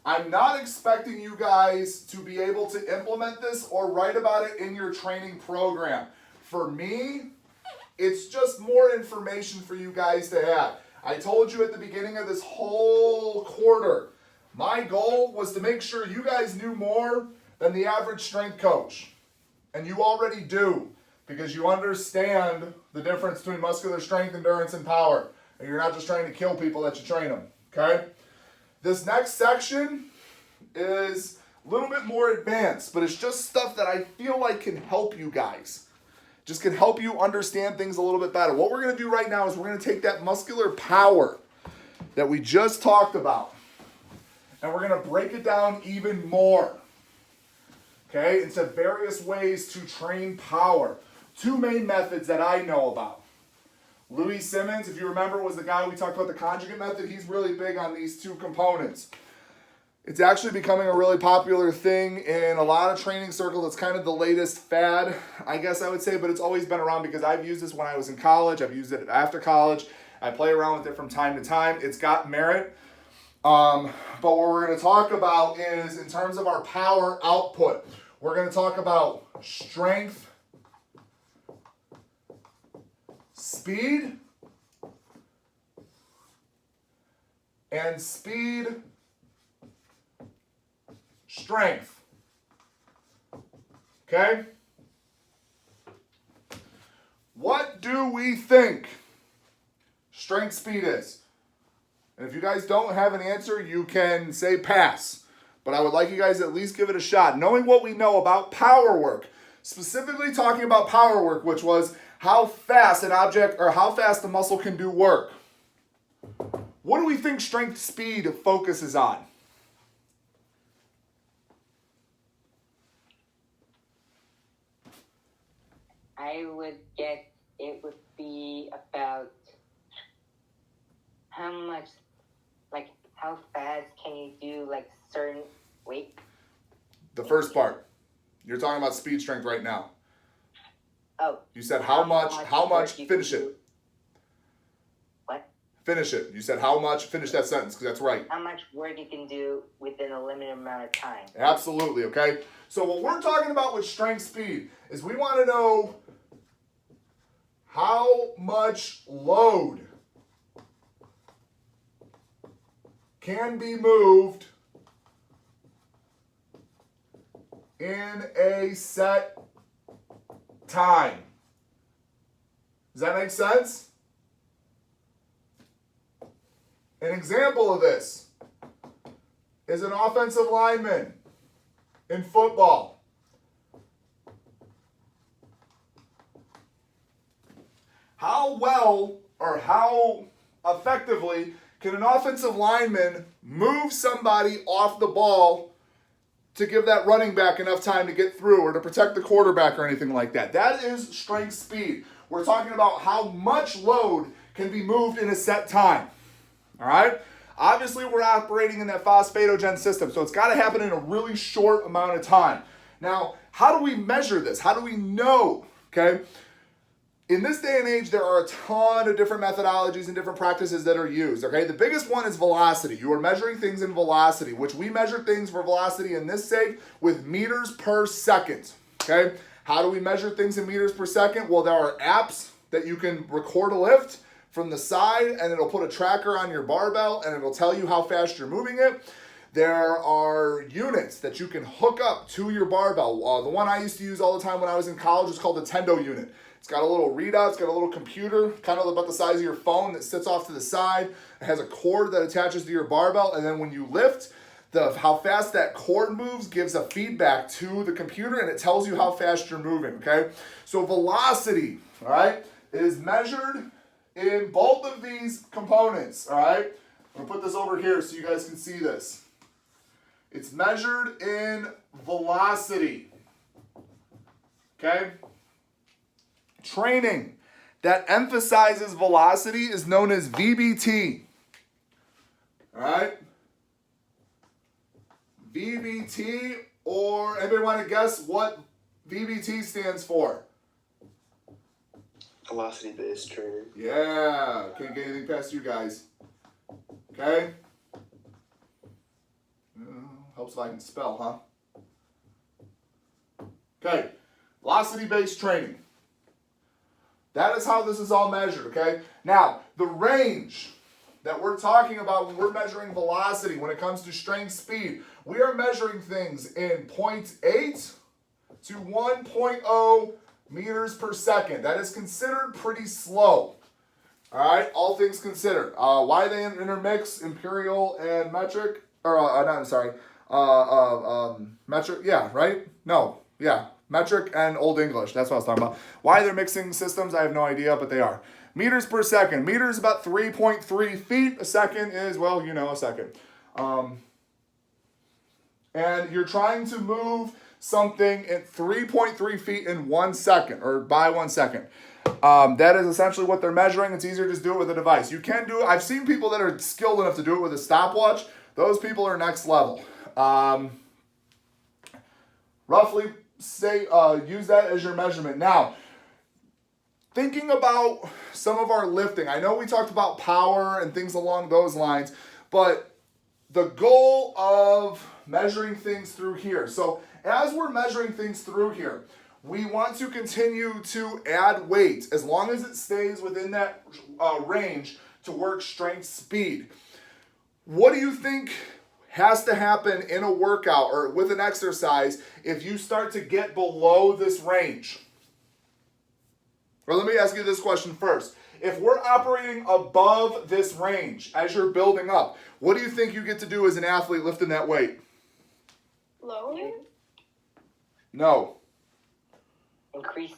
I'm not expecting you guys to be able to implement this or write about it in your training program. For me, it's just more information for you guys to have. I told you at the beginning of this whole quarter, my goal was to make sure you guys knew more than the average strength coach. And you already do, because you understand the difference between muscular strength, endurance, and power. And you're not just trying to kill people that you train them, okay? This next section is a little bit more advanced, but it's just stuff that I feel like can help you guys. Just can help you understand things a little bit better. What we're going to do right now is we're going to take that muscular power that we just talked about, and we're going to break it down even more, okay, into various ways to train power. Two main methods that I know about. Louis Simmons, if you remember, was the guy we talked about the conjugate method. He's really big on these two components. It's actually becoming a really popular thing in a lot of training circles. It's kind of the latest fad, I guess I would say, but it's always been around because I've used this when I was in college. I've used it after college. I play around with it from time to time. It's got merit. But what we're going to talk about is in terms of our power output. We're going to talk about strength, speed, and speed, strength. Okay? What do we think strength speed is? And if you guys don't have an answer, you can say pass. But I would like you guys to at least give it a shot. Knowing what we know about power work, specifically talking about power work, which was how fast an object or how fast the muscle can do work. What do we think strength speed focuses on? I would guess it would be about how much, like how fast can you do like certain weight? The first part. You're talking about speed strength right now. Oh. You said how much, finish it. What? Finish it. You said how much, finish that sentence, because that's right. How much work you can do within a limited amount of time. Absolutely, okay? So what we're talking about with strength speed is we want to know how much load can be moved in a set time. Does that make sense? An example of this is an offensive lineman in football. How well or how effectively can an offensive lineman move somebody off the ball to give that running back enough time to get through or to protect the quarterback or anything like that? That is strength speed. We're talking about how much load can be moved in a set time. All right? Obviously, we're operating in that phosphatogen system, so it's got to happen in a really short amount of time. Now, how do we measure this? How do we know? Okay? In this day and age, there are a ton of different methodologies and different practices that are used, okay? The biggest one is velocity. You are measuring things in velocity, which we measure things for velocity in this sake with meters per second, okay? How do we measure things in meters per second? Well, there are apps that you can record a lift from the side, and it'll put a tracker on your barbell, and it'll tell you how fast you're moving it. There are units that you can hook up to your barbell. The one I used to use all the time when I was in college was called the Tendo Unit. It's got a little readout, it's got a little computer, kind of about the size of your phone that sits off to the side. It has a cord that attaches to your barbell, and then when you lift, how fast that cord moves gives a feedback to the computer, and it tells you how fast you're moving, okay? So velocity, all right, is measured in both of these components, all right? I'm gonna put this over here so you guys can see this. It's measured in velocity, okay? Training that emphasizes velocity is known as VBT. All right? VBT, or anybody want to guess what VBT stands for? Velocity-based training. Yeah. Can't get anything past you guys. Okay? Helps if I can spell, huh? Okay, velocity-based training. That is how this is all measured, okay? Now, the range that we're talking about when we're measuring velocity, when it comes to strength speed, we are measuring things in 0.8 to 1.0 meters per second. That is considered pretty slow. All right, all things considered. Why they intermix Imperial and metric? Or, metric, yeah, right? No, yeah, metric and Old English. That's what I was talking about. Why they're mixing systems, I have no idea, but they are. Meters per second. Meter is about 3.3 feet. A second is, well, you know, a second. And you're trying to move something at 3.3 feet in 1 second, or by 1 second. That is essentially what they're measuring. It's easier to just do it with a device. You can do it. I've seen people that are skilled enough to do it with a stopwatch. Those people are next level. Roughly say, use that as your measurement. Now, thinking about some of our lifting, I know we talked about power and things along those lines, but the goal of measuring things through here. So as we're measuring things through here, we want to continue to add weight as long as it stays within that range to work strength speed. What do you think has to happen in a workout or with an exercise if you start to get below this range? Or let me ask you this question first. If we're operating above this range as you're building up, what do you think you get to do as an athlete lifting that weight? Lower? No. Increase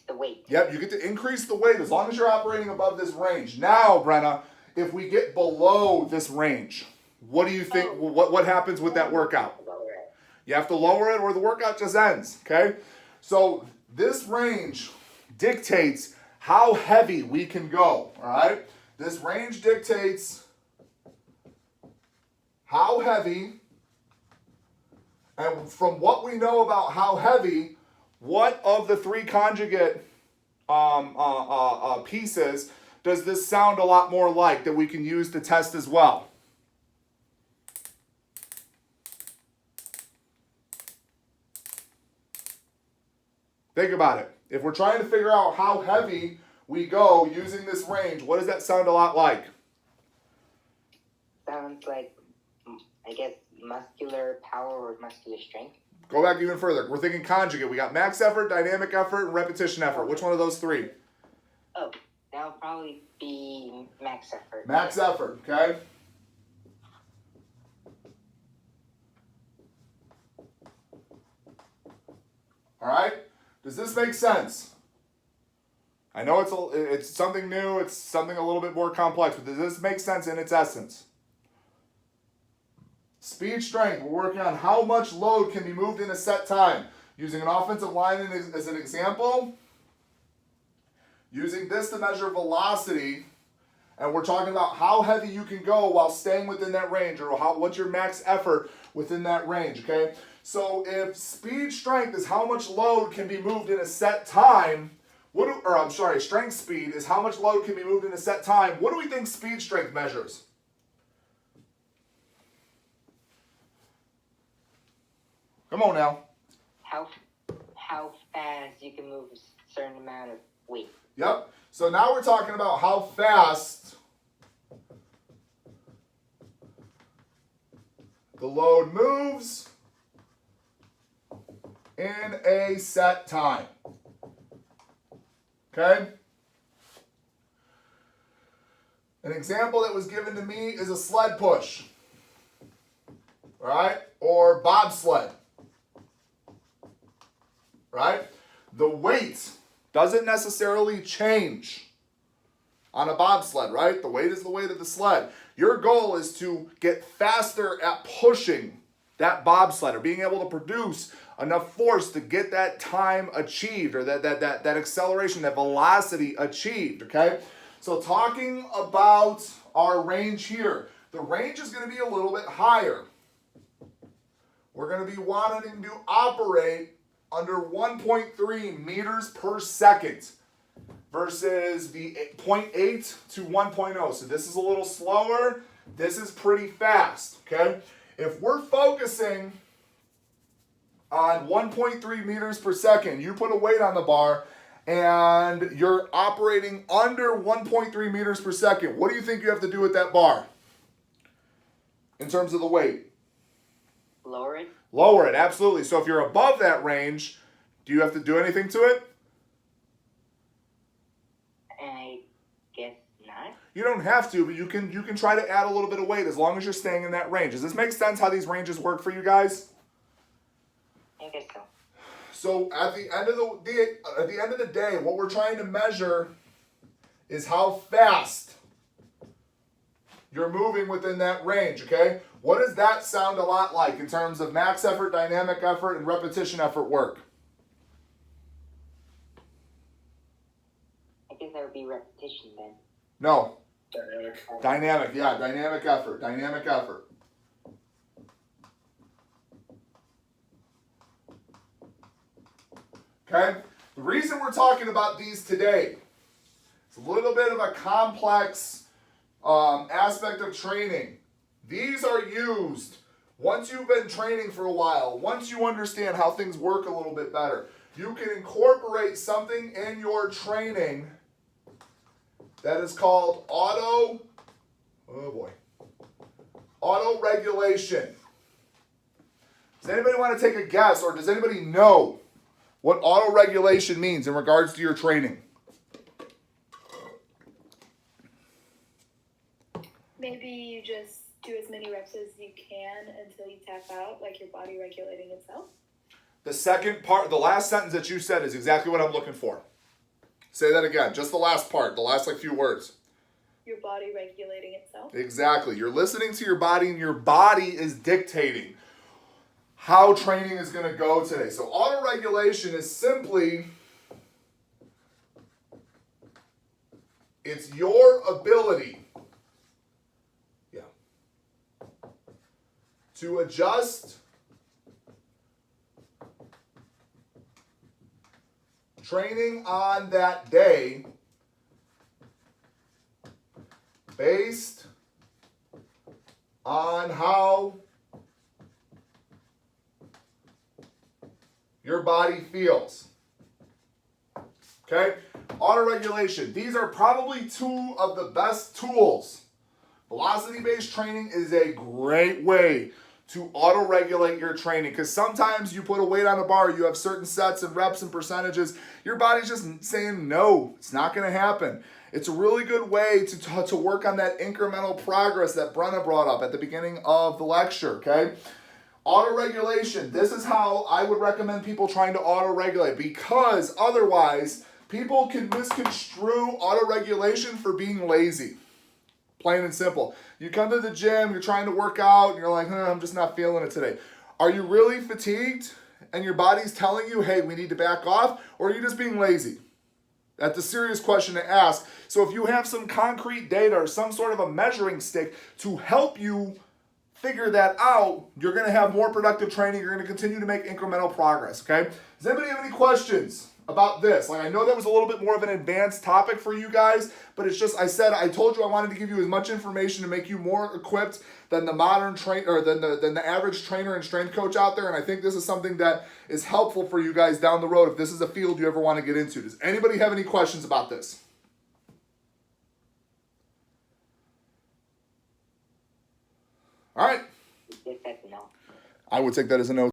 the weight. Yep, you get to increase the weight as long as you're operating above this range. Now, Brenna, if we get below this range, what do you think? What happens with that workout? Lower it. You have to lower it or the workout just ends, okay? So this range dictates how heavy we can go, all right? This range dictates how heavy, and from what we know about how heavy, what of the three conjugate pieces does this sound a lot more like that we can use to test as well? Think about it. If we're trying to figure out how heavy we go using this range, what does that sound a lot like? Sounds like, I guess, muscular power or muscular strength. Go back even further. We're thinking conjugate. We got max effort, dynamic effort, and repetition effort. Which one of those three? Oh, that'll probably be max effort. Max effort, okay? All right? Does this make sense? I know it's something new, it's something a little bit more complex, but does this make sense in its essence? Speed strength, we're working on how much load can be moved in a set time. Using an offensive lineman as an example, using this to measure velocity, and we're talking about how heavy you can go while staying within that range, or what's your max effort within that range, okay? So if speed strength is how much load can be moved in a set time, strength speed is how much load can be moved in a set time, what do we think speed strength measures? Come on now. How fast you can move a certain amount of weight. Yep. So now we're talking about how fast the load moves in a set time. Okay? An example that was given to me is a sled push. All right? Or bobsled. Right? The weight doesn't necessarily change on a bobsled, right? The weight is the weight of the sled. Your goal is to get faster at pushing that bobsled or being able to produce enough force to get that time achieved or that acceleration, that velocity achieved, okay? So talking about our range here, the range is going to be a little bit higher. We're going to be wanting to operate under 1.3 meters per second versus the 0.8 to 1.0. So this is a little slower. This is pretty fast, okay? If we're focusing on 1.3 meters per second, you put a weight on the bar and you're operating under 1.3 meters per second, what do you think you have to do with that bar in terms of the weight? Lower it. Lower it, absolutely. So if you're above that range, do you have to do anything to it? I guess not. You don't have to, but you can try to add a little bit of weight as long as you're staying in that range. Does this make sense how these ranges work for you guys? I guess so. So at the end of the day, what we're trying to measure is how fast you're moving within that range, okay? What does that sound a lot like in terms of max effort, dynamic effort, and repetition effort work? I guess that would be repetition then. No. Dynamic. Dynamic, yeah, dynamic effort, dynamic effort. Okay? The reason we're talking about these today, it's a little bit of a complex aspect of training. These are used once you've been training for a while, once you understand how things work a little bit better. You can incorporate something in your training that is called autoregulation. Does anybody want to take a guess, or does anybody know what autoregulation means in regards to your training? Maybe you just do as many reps as you can until you tap out, like your body regulating itself. The second part, the last sentence that you said is exactly what I'm looking for. Say that again, just the last part, the last few words. Your body regulating itself. Exactly. You're listening to your body, and your body is dictating how training is going to go today. So autoregulation is simply, it's your ability to adjust training on that day based on how your body feels. Okay? Autoregulation. These are probably two of the best tools. Velocity-based training is a great way to auto-regulate your training, because sometimes you put a weight on a bar, you have certain sets and reps and percentages, your body's just saying no, it's not going to happen. It's a really good way to work on that incremental progress that Brenna brought up at the beginning of the lecture, okay? Auto-regulation, this is how I would recommend people trying to auto-regulate, because otherwise people can misconstrue auto-regulation for being lazy. Plain and simple. You come to the gym, you're trying to work out, and you're like, I'm just not feeling it today. Are you really fatigued and your body's telling you, hey, we need to back off, or are you just being lazy? That's a serious question to ask. So if you have some concrete data or some sort of a measuring stick to help you figure that out, you're going to have more productive training. You're going to continue to make incremental progress, okay? Does anybody have any questions about this? Like, I know that was a little bit more of an advanced topic for you guys, but it's just, I told you I wanted to give you as much information to make you more equipped than the modern or than the average trainer and strength coach out there, and I think this is something that is helpful for you guys down the road if this is a field you ever want to get into. Does anybody have any questions about this? All right. I guess that's a no. I would take that as a no.